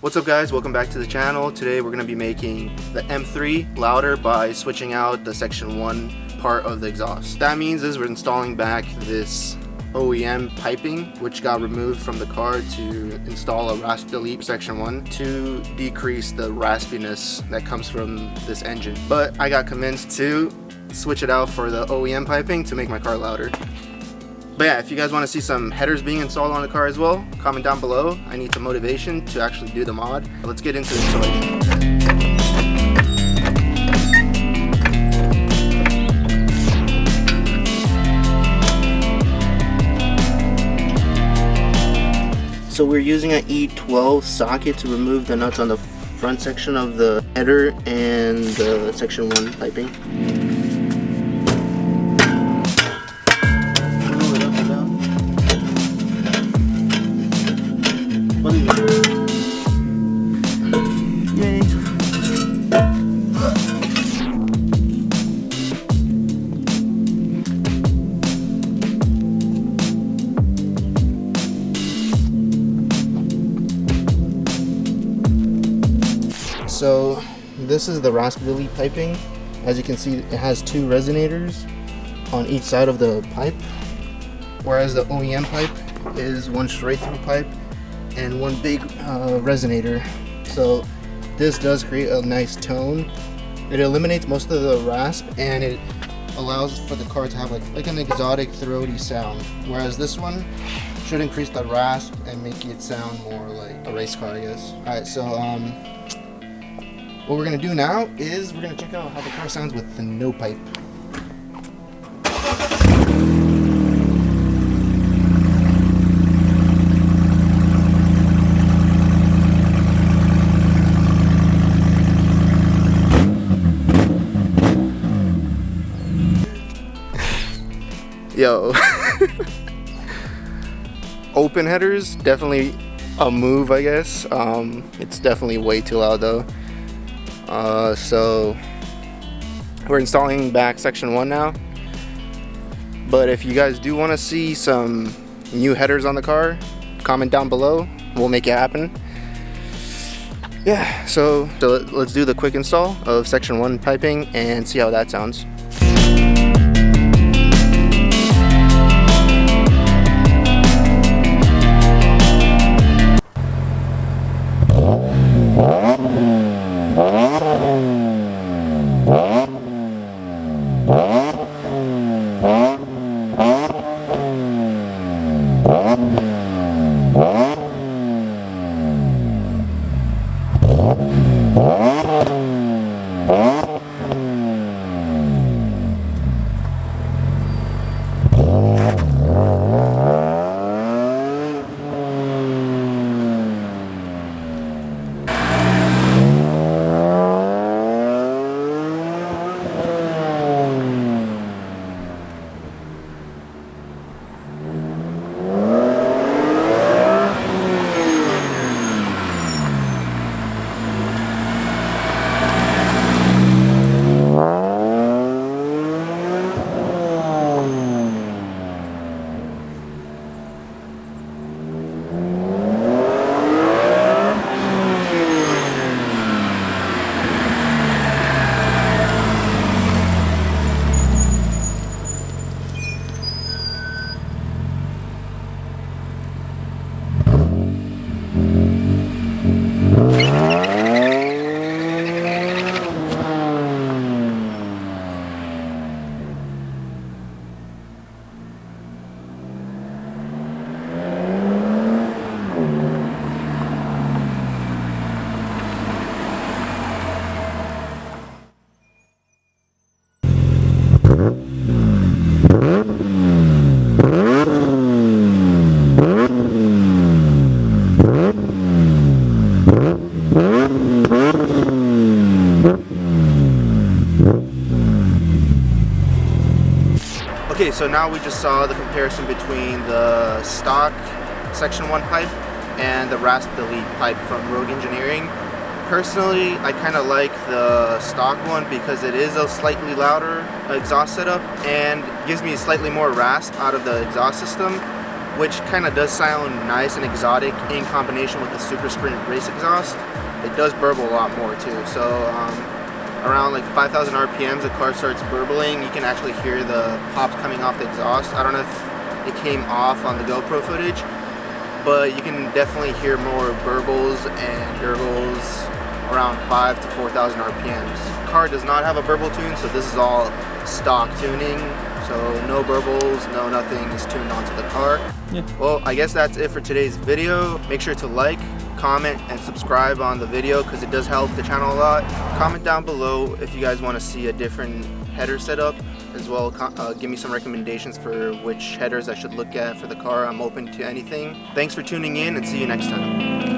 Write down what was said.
What's up guys, welcome back to the channel. Today we're going to be making the M3 louder by switching out the section 1 part of the exhaust. That means is we're installing back this OEM piping which got removed from the car to install a Rasp delete section 1 to decrease the raspiness that comes from this engine. But I got convinced to switch it out for the OEM piping to make my car louder. But yeah, if you guys want to see some headers being installed on the car as well, comment down below. I need some motivation to actually do the mod. Let's get into the installation. So we're using an E12 socket to remove the nuts on the front section of the header and the section 1 piping. Yay. So this is the Rasp delete piping. As you can see, it has 2 resonators on each side of the pipe, whereas the OEM pipe is 1 straight through pipe and 1 big resonator. So this does create a nice tone. It eliminates most of the rasp and it allows for the car to have like an exotic throaty sound, whereas this one should increase the rasp and make it sound more like a race car, I guess. Alright, so what we're gonna do now is we're gonna check out how the car sounds with the no pipe. Yo. Open headers, definitely a move, I guess. It's definitely way too loud though. So we're installing back section 1 now. But if you guys do want to see some new headers on the car, comment down below. We'll make it happen. Yeah, so let's do the quick install of section 1 piping and see how that sounds. Okay, so now we just saw the comparison between the stock section 1 pipe and the Rasp delete pipe from Rogue Engineering. Personally, I kind of like the stock one because it is a slightly louder exhaust setup and gives me slightly more rasp out of the exhaust system. which kind of does sound nice and exotic in combination with the Supersprint race exhaust. It does burble a lot more too. So around like 5,000 RPMs, the car starts burbling. You can actually hear the pops coming off the exhaust. I don't know if it came off on the GoPro footage, but you can definitely hear more burbles and gurgles around 5 to 4,000 RPMs. The car does not have a burble tune, so this is all stock tuning. So no burbles, no nothing is tuned onto the car. Yeah. Well, I guess that's it for today's video. Make sure to like, comment, and subscribe on the video because it does help the channel a lot. Comment down below if you guys want to see a different header setup as well. Give me some recommendations for which headers I should look at for the car. I'm open to anything. Thanks for tuning in and see you next time.